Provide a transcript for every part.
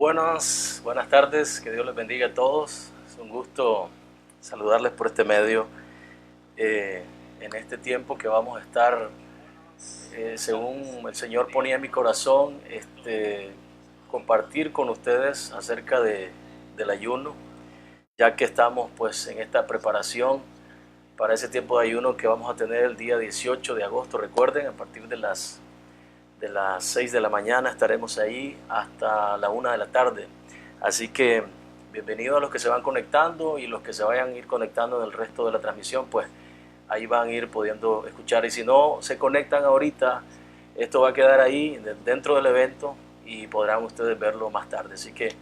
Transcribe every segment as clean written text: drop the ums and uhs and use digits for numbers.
Buenas tardes, que Dios les bendiga a todos. Es un gusto saludarles por este medio en este tiempo que vamos a estar, según el Señor ponía en mi corazón, compartir con ustedes acerca del ayuno, ya que estamos pues en esta preparación para ese tiempo de ayuno que vamos a tener el día 18 de agosto. Recuerden, a partir de las 6 de la mañana estaremos ahí hasta la 1 de la tarde. Así que bienvenidos a los que se van conectando, y los que se vayan a ir conectando en el resto de la transmisión, pues ahí van a ir pudiendo escuchar. Y si no se conectan ahorita, esto va a quedar ahí dentro del evento y podrán ustedes verlo más tarde. Así que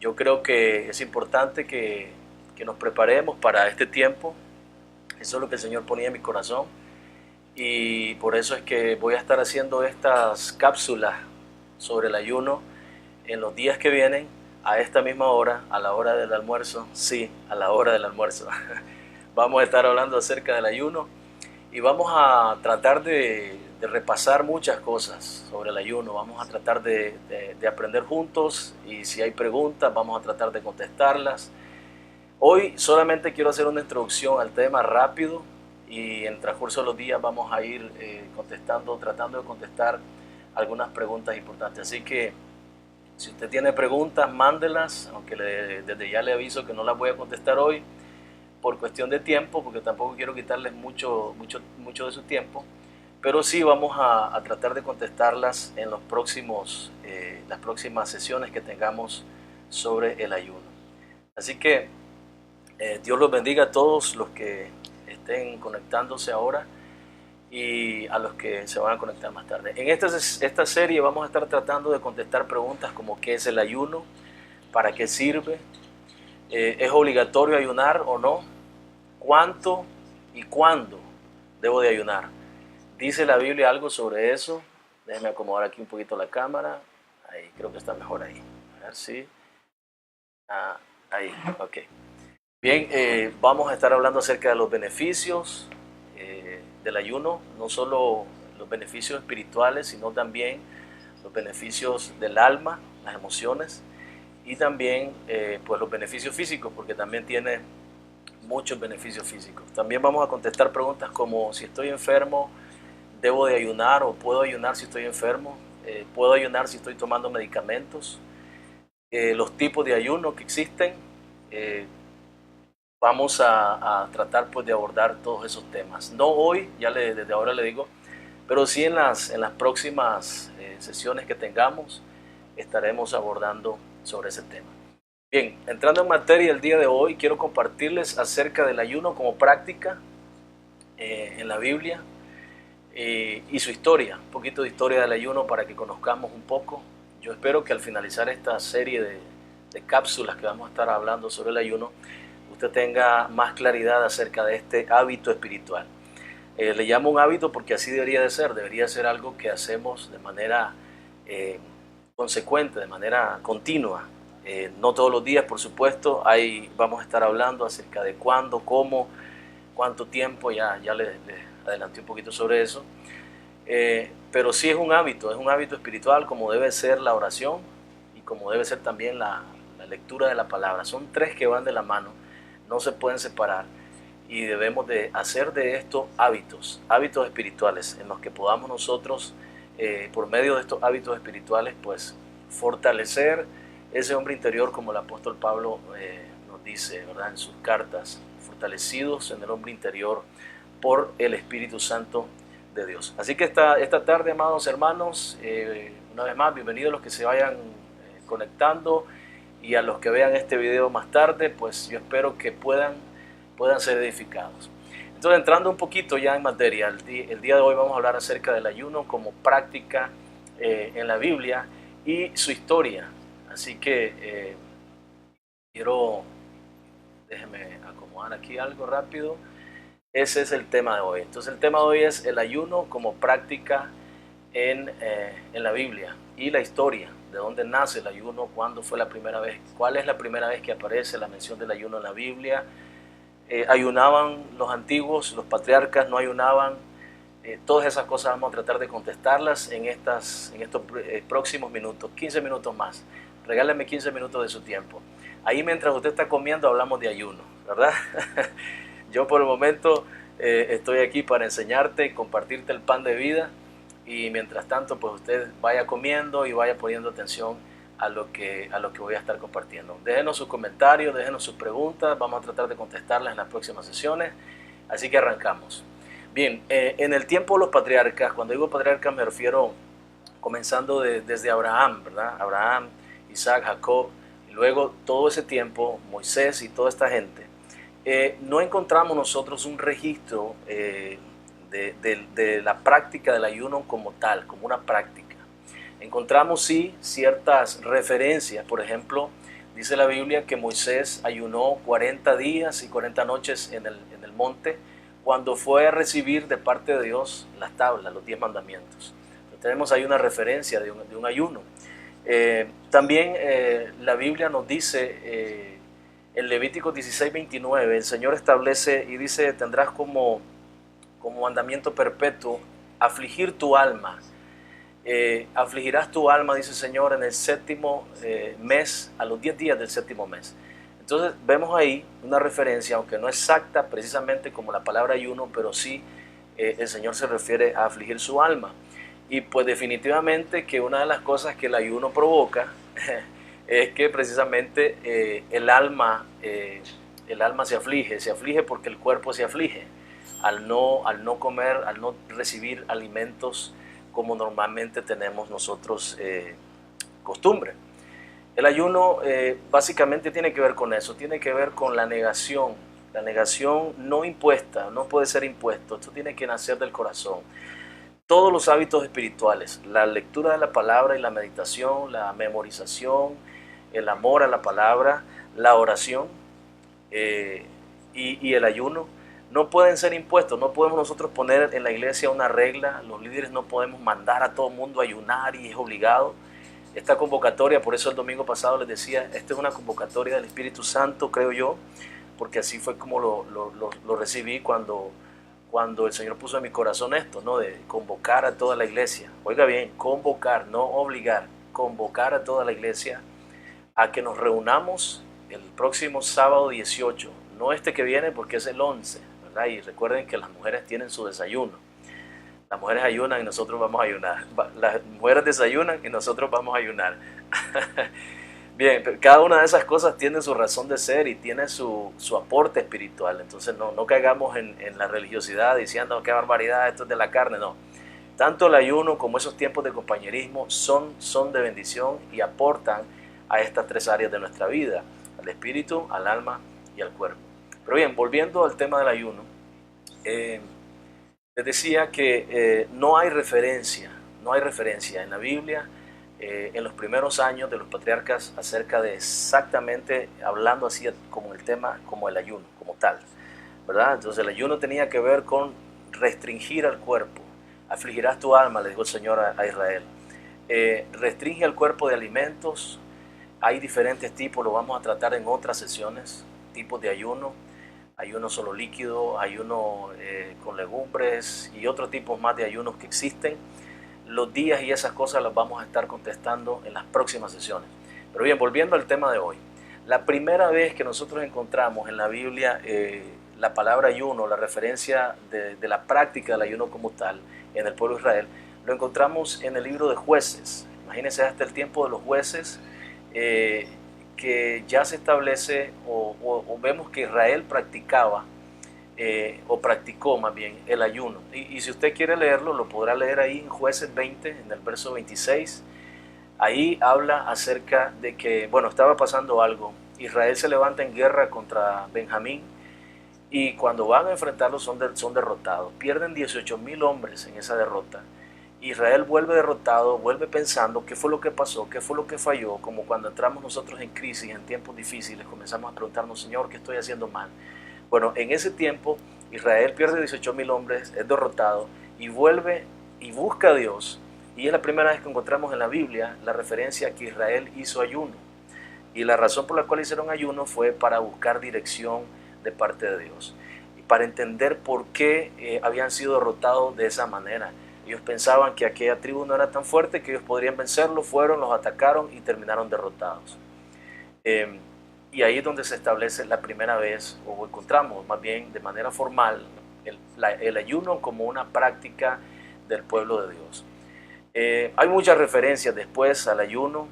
yo creo que es importante que nos preparemos para este tiempo. Eso es lo que el Señor ponía en mi corazón. Y por eso es que voy a estar haciendo estas cápsulas sobre el ayuno en los días que vienen, a esta misma hora, a la hora del almuerzo. Sí, a la hora del almuerzo. Vamos a estar hablando acerca del ayuno y vamos a tratar de repasar muchas cosas sobre el ayuno. Vamos a tratar de aprender juntos, y si hay preguntas vamos a tratar de contestarlas. Hoy solamente quiero hacer una introducción al tema rápido, y en el transcurso de los días vamos a ir tratando de contestar algunas preguntas importantes. Así que si usted tiene preguntas, mándelas, aunque desde ya le aviso que no las voy a contestar hoy por cuestión de tiempo, porque tampoco quiero quitarles mucho de su tiempo, pero sí vamos a tratar de contestarlas en las próximas sesiones que tengamos sobre el ayuno. Así que Dios los bendiga a todos los que estén conectándose ahora y a los que se van a conectar más tarde. En esta serie vamos a estar tratando de contestar preguntas como: ¿qué es el ayuno? ¿Para qué sirve? ¿Es obligatorio ayunar o no? ¿Cuánto y cuándo debo de ayunar? ¿Dice la Biblia algo sobre eso? Déjenme acomodar aquí un poquito la cámara. Ahí, creo que está mejor ahí. A ver si... ahí, ok. Bien, vamos a estar hablando acerca de los beneficios del ayuno, no solo los beneficios espirituales, sino también los beneficios del alma, las emociones, y también pues los beneficios físicos, porque también tiene muchos beneficios físicos. También vamos a contestar preguntas como: si estoy enfermo, ¿debo de ayunar o puedo ayunar si estoy enfermo? ¿Puedo ayunar si estoy tomando medicamentos? Los tipos de ayuno que existen. Vamos a tratar pues de abordar todos esos temas. No hoy, desde ahora le digo, pero sí en las próximas sesiones que tengamos estaremos abordando sobre ese tema. Bien, entrando en materia, el día de hoy quiero compartirles acerca del ayuno como práctica en la Biblia y su historia, un poquito de historia del ayuno para que conozcamos un poco. Yo espero que al finalizar esta serie de cápsulas que vamos a estar hablando sobre el ayuno, usted tenga más claridad acerca de este hábito espiritual. Le llamo un hábito porque así debería ser algo que hacemos de manera consecuente, de manera continua. No todos los días, por supuesto. Ahí vamos a estar hablando acerca de cuándo, cómo, cuánto tiempo. Ya les adelanté un poquito sobre eso. Pero sí es un hábito espiritual, como debe ser la oración y como debe ser también la lectura de la palabra. Son tres que van de la mano, no se pueden separar, y debemos de hacer de estos hábitos espirituales en los que podamos nosotros, por medio de estos hábitos espirituales, pues fortalecer ese hombre interior, como el apóstol Pablo nos dice, ¿verdad?, en sus cartas: fortalecidos en el hombre interior por el Espíritu Santo de Dios. Así que esta tarde, amados hermanos, una vez más, bienvenidos a los que se vayan conectando, y a los que vean este video más tarde, pues yo espero que puedan ser edificados. Entonces, entrando un poquito ya en materia, el día de hoy vamos a hablar acerca del ayuno como práctica en la Biblia y su historia. Así que déjenme acomodar aquí algo rápido. Ese es el tema de hoy. Entonces, el tema de hoy es el ayuno como práctica en la Biblia, y la historia, de dónde nace el ayuno, cuándo fue la primera vez, cuál es la primera vez que aparece la mención del ayuno en la Biblia. ¿Ayunaban los antiguos, los patriarcas? ¿No ayunaban? Todas esas cosas vamos a tratar de contestarlas en estos próximos minutos, 15 minutos más. regáleme 15 minutos de su tiempo. Ahí mientras usted está comiendo hablamos de ayuno, ¿verdad? Yo por el momento estoy aquí para enseñarte, compartirte el pan de vida, y mientras tanto pues usted vaya comiendo y vaya poniendo atención a lo que voy a estar compartiendo. Déjenos sus comentarios, déjenos sus preguntas, vamos a tratar de contestarlas en las próximas sesiones, así que arrancamos. Bien, en el tiempo de los patriarcas, cuando digo patriarcas me refiero comenzando desde Abraham, ¿verdad? Abraham, Isaac, Jacob, y luego todo ese tiempo, Moisés y toda esta gente, no encontramos nosotros un registro de la práctica del ayuno como tal, como una práctica. Encontramos sí ciertas referencias, por ejemplo, dice la Biblia que Moisés ayunó 40 días y 40 noches en el monte cuando fue a recibir de parte de Dios las tablas, los 10 mandamientos. Entonces, tenemos ahí una referencia de un ayuno. También la Biblia nos dice en Levítico 16:29, el Señor establece y dice: tendrás como mandamiento perpetuo afligir tu alma. Afligirás tu alma, dice el Señor, en el séptimo mes, a los 10 días del séptimo mes. Entonces vemos ahí una referencia, aunque no exacta precisamente como la palabra ayuno, pero sí el Señor se refiere a afligir su alma. Y pues definitivamente que una de las cosas que el ayuno provoca es que precisamente el alma se aflige porque el cuerpo se aflige al no comer, al no recibir alimentos como normalmente tenemos nosotros costumbre. El ayuno básicamente tiene que ver con eso, tiene que ver con la negación no impuesta, no puede ser impuesto, esto tiene que nacer del corazón. Todos los hábitos espirituales, la lectura de la palabra y la meditación, la memorización, el amor a la palabra, la oración y el ayuno, no pueden ser impuestos. No podemos nosotros poner en la iglesia una regla, los líderes no podemos mandar a todo el mundo a ayunar y es obligado. Esta convocatoria, por eso el domingo pasado les decía, esta es una convocatoria del Espíritu Santo, creo yo, porque así fue como lo recibí cuando el Señor puso en mi corazón esto, ¿no? De convocar a toda la iglesia. Oiga bien, convocar, no obligar, convocar a toda la iglesia a que nos reunamos el próximo sábado 18, no este que viene porque es el 11, ¿verdad? Y recuerden que las mujeres tienen su desayuno. Las mujeres ayunan y nosotros vamos a ayunar. Las mujeres desayunan y nosotros vamos a ayunar. Bien, pero cada una de esas cosas tiene su razón de ser y tiene su aporte espiritual. Entonces no caigamos en la religiosidad diciendo qué barbaridad, esto es de la carne. No, tanto el ayuno como esos tiempos de compañerismo son de bendición y aportan a estas tres áreas de nuestra vida: al espíritu, al alma y al cuerpo. Pero bien, volviendo al tema del ayuno, les decía que no hay referencia en la Biblia en los primeros años de los patriarcas acerca de exactamente hablando así como el tema, como el ayuno, como tal, ¿verdad? Entonces el ayuno tenía que ver con restringir al cuerpo. Afligirás tu alma, le dijo el Señor a Israel. Restringe al cuerpo de alimentos. Hay diferentes tipos, lo vamos a tratar en otras sesiones, tipos de ayuno. Ayuno solo líquido, ayuno con legumbres y otros tipos más de ayunos que existen. Los días y esas cosas las vamos a estar contestando en las próximas sesiones. Pero bien, volviendo al tema de hoy. La primera vez que nosotros encontramos en la Biblia la palabra ayuno, la referencia de la práctica del ayuno como tal en el pueblo de Israel, lo encontramos en el libro de Jueces. Imagínense, hasta el tiempo de los jueces, que ya se establece o vemos que Israel practicaba o practicó más bien el ayuno. Y si usted quiere leerlo, lo podrá leer ahí en Jueces 20, en el verso 26. Ahí habla acerca de que, bueno, estaba pasando algo. Israel se levanta en guerra contra Benjamín y cuando van a enfrentarlo son derrotados. Pierden 18,000 hombres en esa derrota. Israel vuelve derrotado, vuelve pensando qué fue lo que pasó, qué fue lo que falló, como cuando entramos nosotros en crisis, en tiempos difíciles, comenzamos a preguntarnos: Señor, ¿qué estoy haciendo mal? Bueno, en ese tiempo Israel pierde 18,000 hombres, es derrotado y vuelve y busca a Dios. Y es la primera vez que encontramos en la Biblia la referencia a que Israel hizo ayuno. Y la razón por la cual hicieron ayuno fue para buscar dirección de parte de Dios. Y para entender por qué habían sido derrotados de esa manera. Ellos pensaban que aquella tribu no era tan fuerte, que ellos podrían vencerlo, fueron, los atacaron y terminaron derrotados. Y ahí es donde se establece la primera vez, o encontramos más bien de manera formal, el ayuno como una práctica del pueblo de Dios. Hay muchas referencias después al ayuno.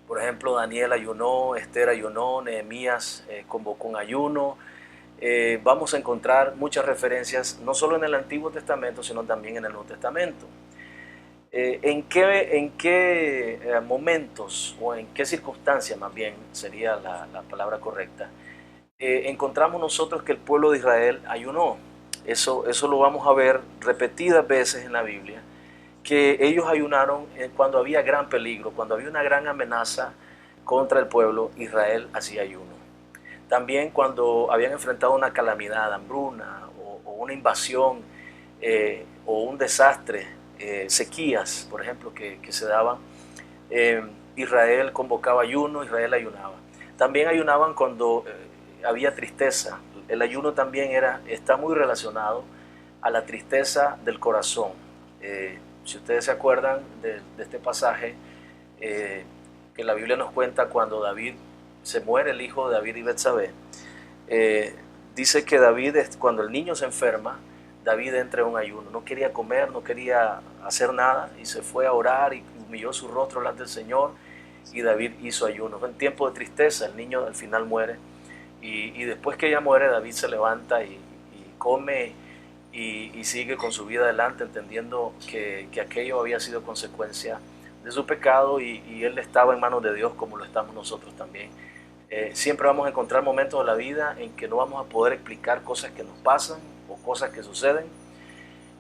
Por ejemplo, Daniel ayunó, Esther ayunó, Nehemías convocó un ayuno. Vamos a encontrar muchas referencias, no solo en el Antiguo Testamento, sino también en el Nuevo Testamento. ¿En qué momentos o en qué circunstancias, más bien sería la palabra correcta, encontramos nosotros que el pueblo de Israel ayunó? Eso lo vamos a ver repetidas veces en la Biblia, que ellos ayunaron cuando había gran peligro, cuando había una gran amenaza contra el pueblo. Israel hacía ayuno. También cuando habían enfrentado una calamidad, hambruna o una invasión o un desastre, sequías, por ejemplo, que se daban, Israel convocaba ayuno, Israel ayunaba. También ayunaban cuando había tristeza. El ayuno también está muy relacionado a la tristeza del corazón. Si ustedes se acuerdan de este pasaje, que la Biblia nos cuenta cuando David se muere, el hijo de David y Betsabé, dice que David, cuando el niño se enferma, David entra en un ayuno, no quería comer, no quería hacer nada, y se fue a orar y humilló su rostro delante del Señor, y David hizo ayuno. Fue en tiempo de tristeza, el niño al final muere, y después que ella muere, David se levanta y come y sigue con su vida adelante, entendiendo que aquello había sido consecuencia de su pecado, y él estaba en manos de Dios, como lo estamos nosotros también. Siempre vamos a encontrar momentos de la vida en que no vamos a poder explicar cosas que nos pasan o cosas que suceden,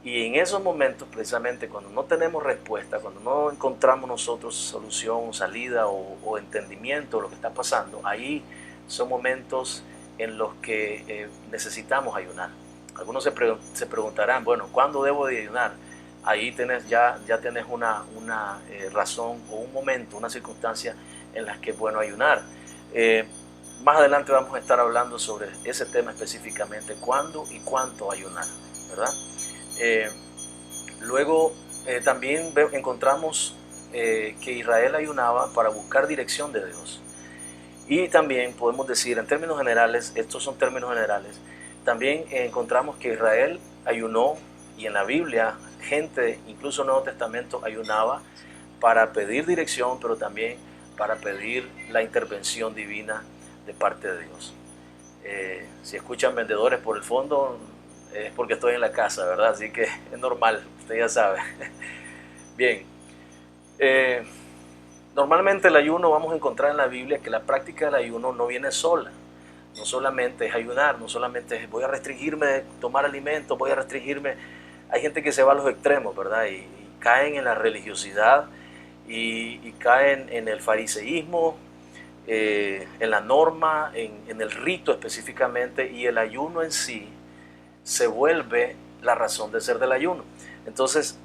y en esos momentos, precisamente cuando no tenemos respuesta, cuando no encontramos nosotros solución, salida o entendimiento de lo que está pasando, ahí son momentos en los que necesitamos ayunar. Algunos se preguntarán, bueno, ¿cuándo debo de ayunar? Ahí ya tenés una razón o un momento, una circunstancia en la que es bueno ayunar. Más adelante vamos a estar hablando sobre ese tema específicamente, cuándo y cuánto ayunar, ¿verdad? Luego también encontramos que Israel ayunaba para buscar dirección de Dios. Y también podemos decir, en términos generales, estos son términos generales, también encontramos que Israel ayunó, y en la Biblia gente, incluso en el Nuevo Testamento, ayunaba para pedir dirección, pero también para pedir la intervención divina de parte de Dios. Si escuchan vendedores por el fondo, es porque estoy en la casa, ¿verdad? Así que es normal, usted ya sabe. Bien, normalmente el ayuno, vamos a encontrar en la Biblia que la práctica del ayuno no viene sola. No solamente es ayunar, no solamente es voy a restringirme de tomar alimentos, voy a restringirme. Hay gente que se va a los extremos, ¿verdad? Y caen en la religiosidad y caen en el fariseísmo, en la norma, en el rito específicamente, y el ayuno en sí se vuelve la razón de ser del ayuno. Entonces,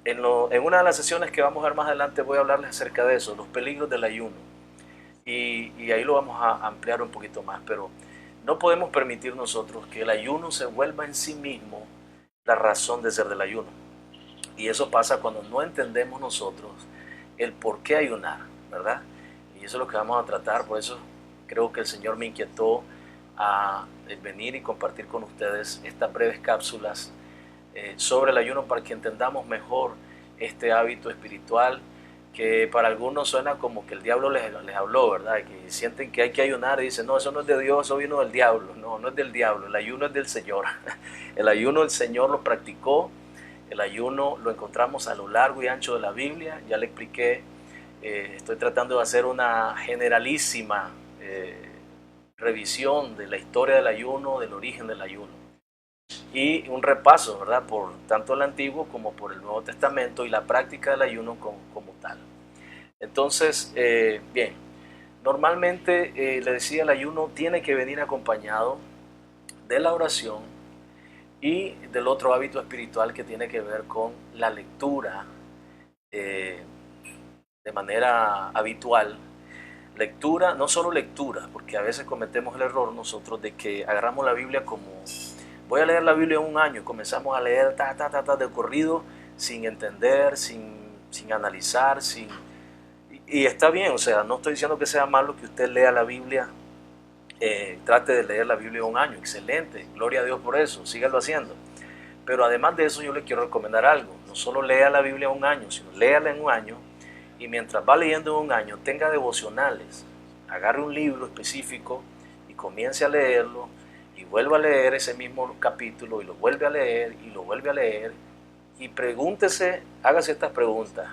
en una de las sesiones que vamos a ver más adelante voy a hablarles acerca de eso, los peligros del ayuno. Y ahí lo vamos a ampliar un poquito más, pero no podemos permitir nosotros que el ayuno se vuelva en sí mismo la razón de ser del ayuno. Y eso pasa cuando no entendemos nosotros el por qué ayunar, ¿verdad? Y eso es lo que vamos a tratar. Por eso creo que el Señor me inquietó a venir y compartir con ustedes estas breves cápsulas sobre el ayuno, para que entendamos mejor este hábito espiritual que para algunos suena como que el diablo les habló, ¿verdad? Que sienten que hay que ayunar y dicen, no, eso no es de Dios, eso vino del diablo. No, no es del diablo, el ayuno es del Señor. El ayuno el Señor lo practicó, el ayuno lo encontramos a lo largo y ancho de la Biblia. Ya le expliqué, estoy tratando de hacer una generalísima revisión de la historia del ayuno, del origen del ayuno. Y un repaso, ¿verdad? Por tanto el Antiguo como por el Nuevo Testamento y la práctica del ayuno como tal. Entonces, bien, normalmente le decía, el ayuno tiene que venir acompañado de la oración y del otro hábito espiritual que tiene que ver con la lectura de manera habitual. Lectura, no solo lectura, porque a veces cometemos el error nosotros de que agarramos la Biblia como voy a leer la Biblia en un año, y comenzamos a leer de corrido, sin entender, sin analizar, y está bien, o sea, no estoy diciendo que sea malo que usted lea la Biblia, trate de leer la Biblia un año, excelente, gloria a Dios por eso, sígalo haciendo. Pero además de eso yo le quiero recomendar algo, no solo lea la Biblia un año, sino léala en un año, y mientras va leyendo en un año tenga devocionales, agarre un libro específico y comience a leerlo, y vuelva a leer ese mismo capítulo, y lo vuelve a leer, y lo vuelve a leer, y pregúntese, hágase estas preguntas.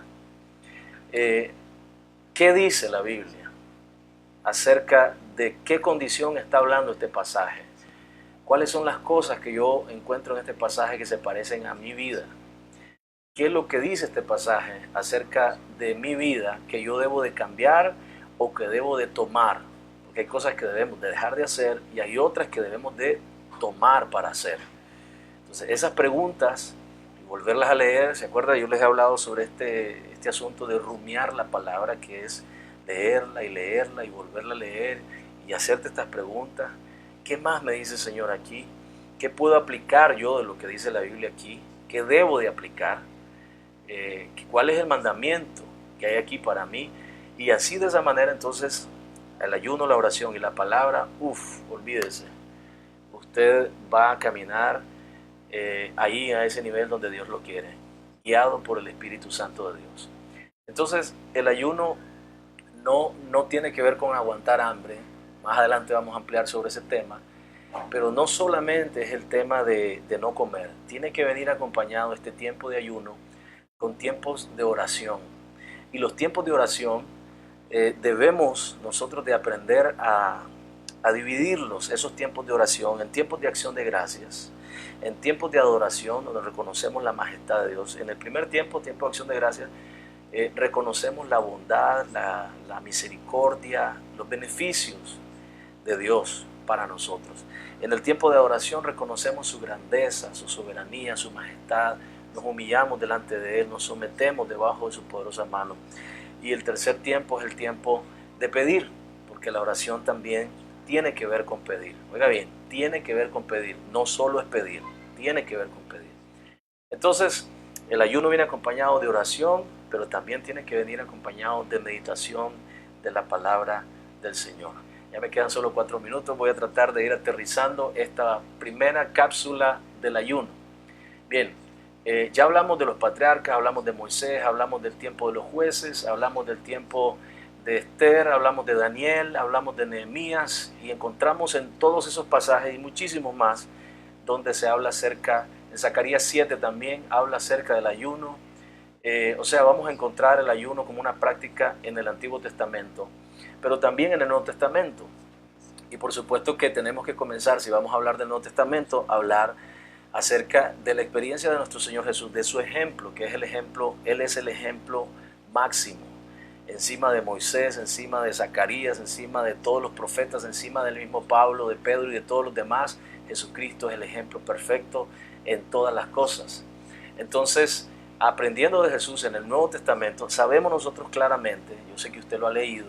¿Qué dice la Biblia acerca de qué condición está hablando este pasaje? ¿Cuáles son las cosas que yo encuentro en este pasaje que se parecen a mi vida? ¿Qué es lo que dice este pasaje acerca de mi vida que yo debo de cambiar o que debo de tomar? Porque hay cosas que debemos de dejar de hacer y hay otras que debemos de tomar para hacer. Entonces, esas preguntas, y volverlas a leer, ¿se acuerda? Yo les he hablado sobre este asunto de rumiar la palabra, que es leerla y volverla a leer y hacerte estas preguntas. ¿Qué más me dice el Señor aquí? ¿Qué puedo aplicar yo de lo que dice la Biblia aquí? ¿Qué debo de aplicar? ¿Cuál es el mandamiento que hay aquí para mí? Y así, de esa manera, entonces, el ayuno, la oración y la palabra, olvídese. Usted va a caminar ahí a ese nivel donde Dios lo quiere, guiado por el Espíritu Santo de Dios. Entonces, el ayuno no tiene que ver con aguantar hambre. Más adelante vamos a ampliar sobre ese tema, pero no solamente es el tema de no comer, tiene que venir acompañado este tiempo de ayuno con tiempos de oración. Y los tiempos de oración debemos nosotros de aprender a dividirlos, esos tiempos de oración, en tiempos de acción de gracias, en tiempos de adoración, donde reconocemos la majestad de Dios. En el primer tiempo, tiempo de acción de gracias, reconocemos la bondad, la misericordia, los beneficios de Dios para nosotros. En el tiempo de adoración reconocemos su grandeza, su soberanía, su majestad, nos humillamos delante de Él, nos sometemos debajo de su poderosa mano. Y el tercer tiempo es el tiempo de pedir, porque la oración también tiene que ver con pedir. Oiga bien, tiene que ver con pedir, no solo es pedir, tiene que ver con pedir. Entonces, el ayuno viene acompañado de oración, pero también tiene que venir acompañado de meditación de la palabra del Señor. Ya me quedan solo 4 minutos, voy a tratar de ir aterrizando esta primera cápsula del ayuno. Bien, ya hablamos de los patriarcas, hablamos de Moisés, hablamos del tiempo de los jueces, hablamos del tiempo de Esther, hablamos de Daniel, hablamos de Nehemías, y encontramos en todos esos pasajes y muchísimos más donde se habla acerca, en Zacarías 7 también habla acerca del ayuno. O sea, vamos a encontrar el ayuno como una práctica en el Antiguo Testamento, pero también en el Nuevo Testamento. Y por supuesto que tenemos que comenzar, si vamos a hablar del Nuevo Testamento, a hablar acerca de la experiencia de nuestro Señor Jesús, de su ejemplo, que es el ejemplo, Él es el ejemplo máximo, encima de Moisés, encima de Zacarías, encima de todos los profetas, encima del mismo Pablo, de Pedro y de todos los demás. Jesucristo es el ejemplo perfecto en todas las cosas. Entonces, aprendiendo de Jesús en el Nuevo Testamento, sabemos nosotros claramente, yo sé que usted lo ha leído,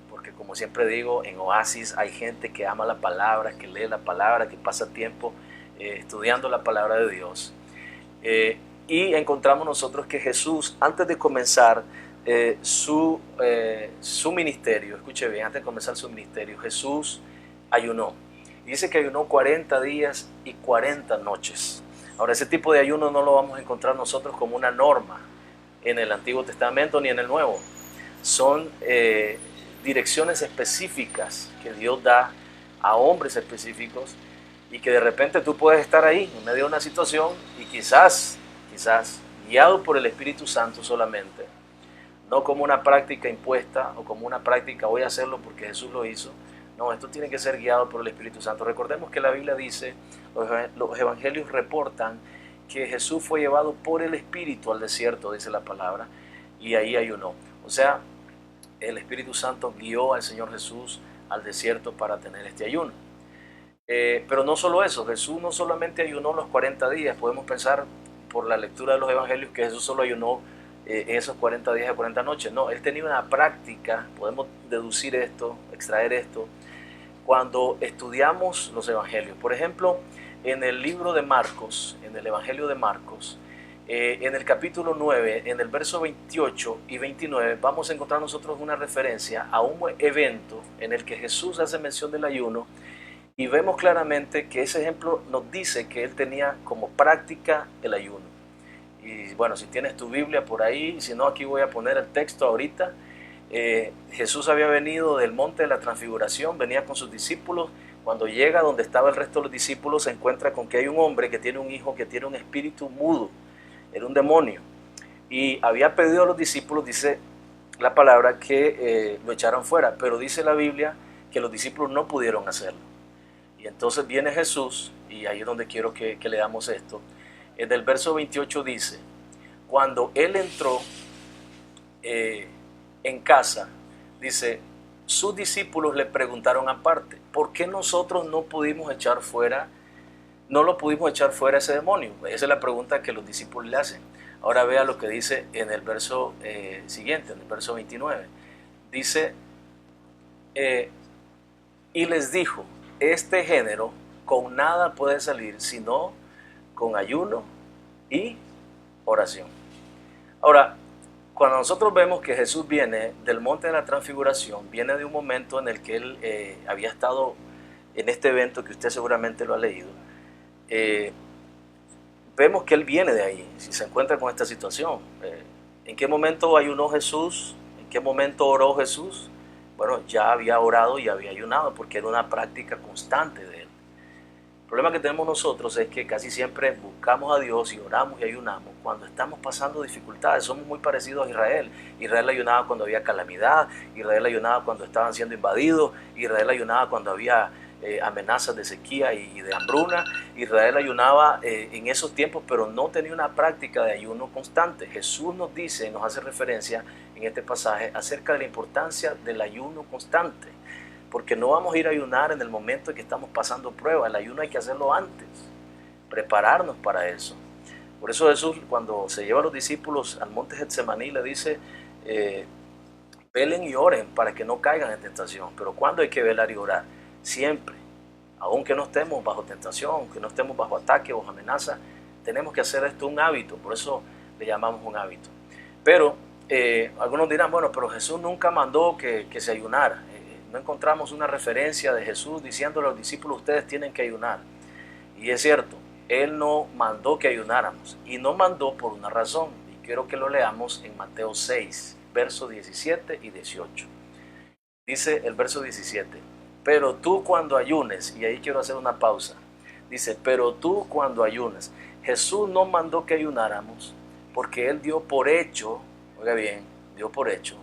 porque como siempre digo, en Oasis hay gente que ama la palabra, que lee la palabra, que pasa tiempo estudiando la palabra de Dios. Y encontramos nosotros que Jesús, antes de comenzar su ministerio, escuche bien, antes de comenzar su ministerio, Jesús ayunó. Dice que ayunó 40 días y 40 noches. Ahora, ese tipo de ayuno no lo vamos a encontrar nosotros como una norma en el Antiguo Testamento ni en el Nuevo. Son direcciones específicas que Dios da a hombres específicos, y que de repente tú puedes estar ahí en medio de una situación y quizás guiado por el Espíritu Santo solamente, no como una práctica impuesta o como una práctica voy a hacerlo porque Jesús lo hizo. No, esto tiene que ser guiado por el Espíritu Santo. Recordemos que la Biblia dice, los evangelios reportan que Jesús fue llevado por el Espíritu al desierto, dice la palabra, y ahí ayunó. O sea, el Espíritu Santo guió al Señor Jesús al desierto para tener este ayuno. Pero no solo eso, Jesús no solamente ayunó los 40 días, podemos pensar por la lectura de los evangelios que Jesús solo ayunó esos 40 días y 40 noches. No, Él tenía una práctica, podemos deducir esto, extraer esto, cuando estudiamos los evangelios. Por ejemplo, en el libro de Marcos, en el evangelio de Marcos, En el capítulo 9, en el verso 28 y 29, vamos a encontrar nosotros una referencia a un evento en el que Jesús hace mención del ayuno, y vemos claramente que ese ejemplo nos dice que él tenía como práctica el ayuno. Y bueno, si tienes tu Biblia por ahí, si no, aquí voy a poner el texto ahorita. Jesús había venido del monte de la transfiguración, venía con sus discípulos. Cuando llega donde estaba el resto de los discípulos, se encuentra con que hay un hombre que tiene un hijo que tiene un espíritu mudo, era un demonio, y había pedido a los discípulos, dice la palabra, que lo echaran fuera, pero dice la Biblia que los discípulos no pudieron hacerlo. Y entonces viene Jesús, y ahí es donde quiero que leamos esto. En el verso 28 dice: cuando él entró en casa, dice, sus discípulos le preguntaron aparte, ¿por qué nosotros no lo pudimos echar fuera ese demonio? Esa es la pregunta que los discípulos le hacen. Ahora vea lo que dice en el verso siguiente, en el verso 29. Dice, y les dijo, este género con nada puede salir, sino con ayuno y oración. Ahora, cuando nosotros vemos que Jesús viene del monte de la transfiguración, viene de un momento en el que él había estado en este evento que usted seguramente lo ha leído, vemos que él viene de ahí, si se encuentra con esta situación. ¿En qué momento ayunó Jesús? ¿En qué momento oró Jesús? Bueno, ya había orado y había ayunado porque era una práctica constante de él. El problema que tenemos nosotros es que casi siempre buscamos a Dios y oramos y ayunamos cuando estamos pasando dificultades. Somos muy parecidos a Israel. Israel ayunaba cuando había calamidad, Israel ayunaba cuando estaban siendo invadidos, Israel ayunaba cuando había amenazas de sequía y de hambruna. Israel ayunaba en esos tiempos, pero no tenía una práctica de ayuno constante. Jesús nos dice, nos hace referencia en este pasaje acerca de la importancia del ayuno constante, porque no vamos a ir a ayunar en el momento en que estamos pasando pruebas. El ayuno hay que hacerlo antes, prepararnos para eso. Por eso Jesús, cuando se lleva a los discípulos al monte Getsemaní, le dice, velen y oren para que no caigan en tentación. Pero ¿cuándo hay que velar y orar? Siempre. Aunque no estemos bajo tentación, que no estemos bajo ataque, bajo amenaza, tenemos que hacer esto un hábito. Por eso le llamamos un hábito. Pero algunos dirán, bueno, pero Jesús nunca mandó que se ayunara. No encontramos una referencia de Jesús diciéndole a los discípulos, ustedes tienen que ayunar. Y es cierto, Él no mandó que ayunáramos, y no mandó por una razón, y quiero que lo leamos en Mateo 6, versos 17 y 18. Dice el verso 17, pero tú cuando ayunes, y ahí quiero hacer una pausa, dice, pero tú cuando ayunes, Jesús no mandó que ayunáramos, porque Él dio por hecho, oiga bien, dio por hecho,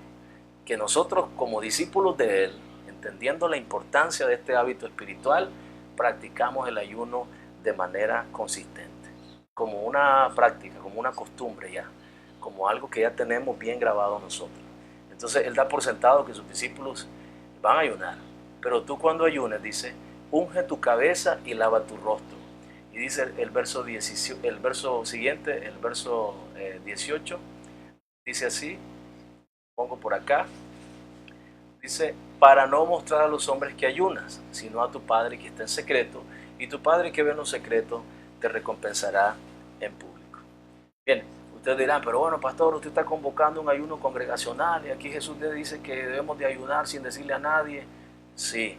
que nosotros como discípulos de Él, entendiendo la importancia de este hábito espiritual, practicamos el ayuno de manera consistente, como una práctica, como una costumbre ya, como algo que ya tenemos bien grabado nosotros. Entonces Él da por sentado que sus discípulos van a ayunar, pero tú cuando ayunes, dice, unge tu cabeza y lava tu rostro. Y dice el verso siguiente, el verso 18, dice así, pongo por acá, dice, para no mostrar a los hombres que ayunas, sino a tu Padre que está en secreto, y tu Padre que ve en lo secreto te recompensará en público. Bien, ustedes dirán, pero bueno, pastor, usted está convocando un ayuno congregacional, y aquí Jesús le dice que debemos de ayunar sin decirle a nadie. Sí,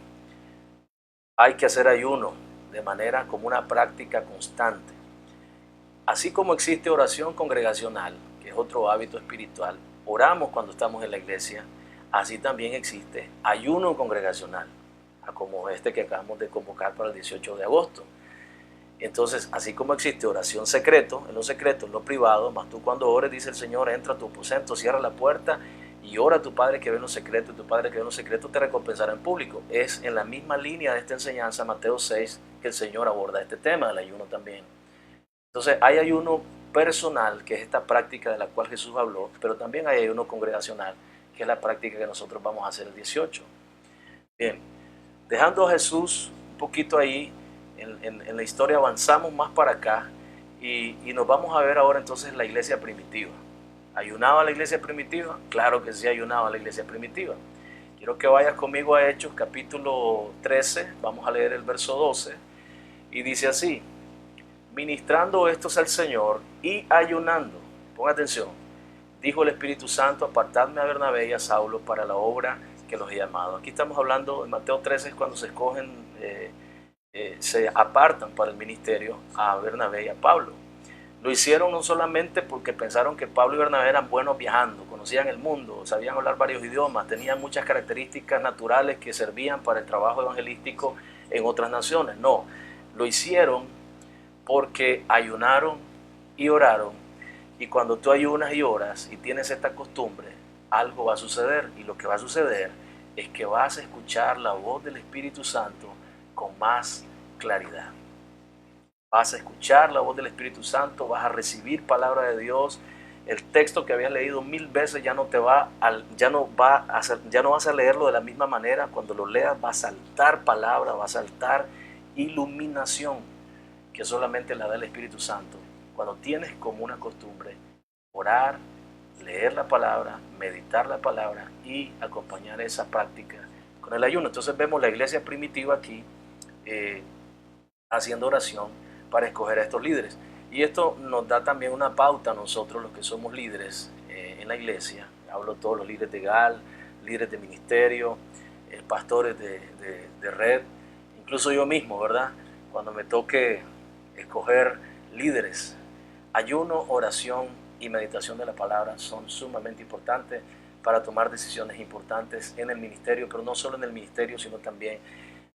hay que hacer ayuno de manera como una práctica constante. Así como existe oración congregacional, que es otro hábito espiritual, oramos cuando estamos en la iglesia, así también existe ayuno congregacional, como este que acabamos de convocar para el 18 de agosto. Entonces, así como existe oración secreto, en lo privado, más tú cuando ores, dice el Señor, entra a tu aposento, cierra la puerta y ora a tu Padre que ve en lo secreto, y tu Padre que ve en lo secreto te recompensará en público. Es en la misma línea de esta enseñanza, Mateo 6, que el Señor aborda este tema del ayuno también. Entonces, hay ayuno personal, que es esta práctica de la cual Jesús habló, pero también hay ayuno congregacional, que es la práctica que nosotros vamos a hacer el 18. Bien, dejando a Jesús un poquito ahí en la historia, avanzamos más para acá y nos vamos a ver ahora entonces la iglesia primitiva. ¿Ayunaba la iglesia primitiva? Claro que sí, ayunaba la iglesia primitiva. Quiero que vayas conmigo a Hechos capítulo 13, vamos a leer el verso 12, y dice así, ministrando estos al Señor y ayunando. Ponga atención. Dijo el Espíritu Santo, apartadme a Bernabé y a Saulo para la obra que los he llamado. Aquí estamos hablando, en Mateo 13 es cuando se escogen, se apartan para el ministerio a Bernabé y a Pablo. Lo hicieron no solamente porque pensaron que Pablo y Bernabé eran buenos viajando, conocían el mundo, sabían hablar varios idiomas, tenían muchas características naturales que servían para el trabajo evangelístico en otras naciones. No, lo hicieron porque ayunaron y oraron. Y cuando tú ayunas y oras y tienes esta costumbre, algo va a suceder. Y lo que va a suceder es que vas a escuchar la voz del Espíritu Santo con más claridad. Vas a escuchar la voz del Espíritu Santo, vas a recibir palabra de Dios. El texto que habías leído 1000 veces ya no vas a leerlo de la misma manera. Cuando lo leas va a saltar palabra, va a saltar iluminación que solamente la da el Espíritu Santo. Cuando tienes como una costumbre orar, leer la palabra, meditar la palabra y acompañar esa práctica con el ayuno. Entonces vemos la iglesia primitiva aquí haciendo oración para escoger a estos líderes. Y esto nos da también una pauta a nosotros, los que somos líderes en la iglesia. Hablo todos los líderes de GAL, líderes de ministerio, pastores de red, incluso yo mismo, ¿verdad? Cuando me toque escoger líderes, ayuno, oración y meditación de la palabra son sumamente importantes para tomar decisiones importantes en el ministerio, pero no solo en el ministerio, sino también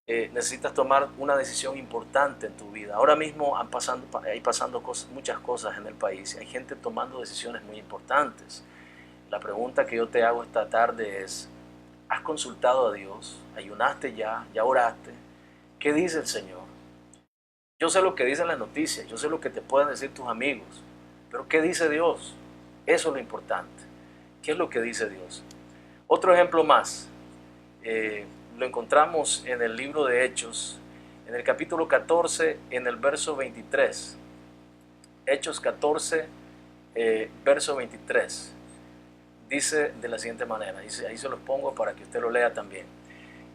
necesitas tomar una decisión importante en tu vida. Ahora mismo hay pasando muchas cosas en el país y hay gente tomando decisiones muy importantes. La pregunta que yo te hago esta tarde es, ¿has consultado a Dios? ¿Ayunaste ya? ¿Ya oraste? ¿Qué dice el Señor? Yo sé lo que dicen las noticias, yo sé lo que te pueden decir tus amigos, pero ¿qué dice Dios? Eso es lo importante. ¿Qué es lo que dice Dios? Otro ejemplo más, lo encontramos en el libro de Hechos, en el capítulo 14, en el verso 23. Hechos 14, verso 23. Dice de la siguiente manera, dice, ahí se los pongo para que usted lo lea también.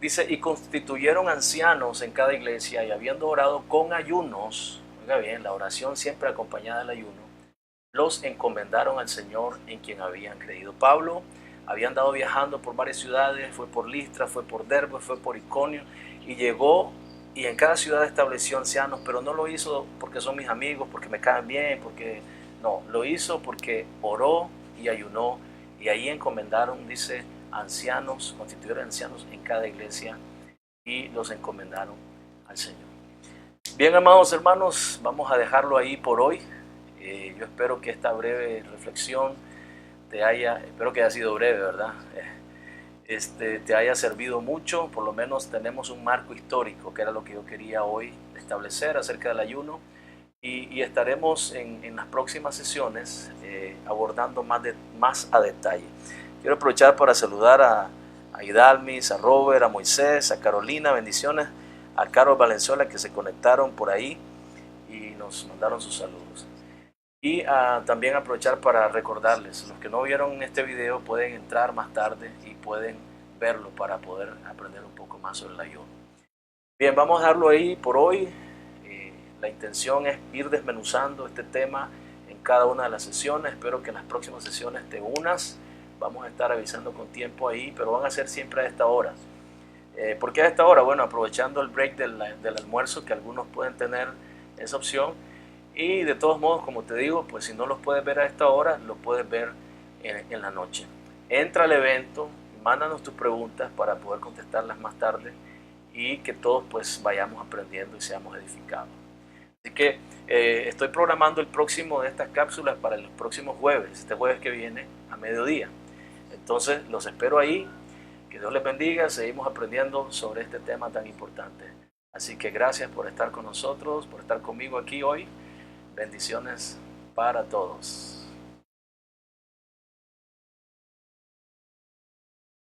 Dice, y constituyeron ancianos en cada iglesia y habiendo orado con ayunos, oiga bien, la oración siempre acompañada del ayuno, los encomendaron al Señor en quien habían creído. Pablo había andado viajando por varias ciudades, fue por Listra, fue por Derbe, fue por Iconio, y llegó y en cada ciudad estableció ancianos, pero no lo hizo porque son mis amigos, porque me caen bien, porque no, lo hizo porque oró y ayunó, y ahí encomendaron, dice, ancianos, constituyeron ancianos en cada iglesia y los encomendaron al Señor. Bien, amados hermanos, vamos a dejarlo ahí por hoy. Yo espero que esta breve reflexión espero que haya sido breve, ¿verdad? Te haya servido mucho. Por lo menos tenemos un marco histórico, que era lo que yo quería hoy establecer acerca del ayuno, y estaremos en las próximas sesiones abordando más a detalle. Quiero aprovechar para saludar a Hidalmis, a Robert, a Moisés, a Carolina, bendiciones, a Carol Valenzuela, que se conectaron por ahí y nos mandaron sus saludos. Y también aprovechar para recordarles, los que no vieron este video pueden entrar más tarde y pueden verlo para poder aprender un poco más sobre el ayuno. Bien, vamos a dejarlo ahí por hoy. La intención es ir desmenuzando este tema en cada una de las sesiones. Espero que en las próximas sesiones te unas. Vamos a estar avisando con tiempo ahí, pero van a ser siempre a esta hora. ¿Por qué a esta hora? Bueno, aprovechando el break del almuerzo, que algunos pueden tener esa opción. Y de todos modos, como te digo, pues si no los puedes ver a esta hora, los puedes ver en la noche. Entra al evento, mándanos tus preguntas para poder contestarlas más tarde y que todos pues vayamos aprendiendo y seamos edificados. Así que estoy programando el próximo de estas cápsulas para los próximos jueves, este jueves que viene a mediodía. Entonces los espero ahí, que Dios les bendiga, seguimos aprendiendo sobre este tema tan importante. Así que gracias por estar con nosotros, por estar conmigo aquí hoy. Bendiciones para todos.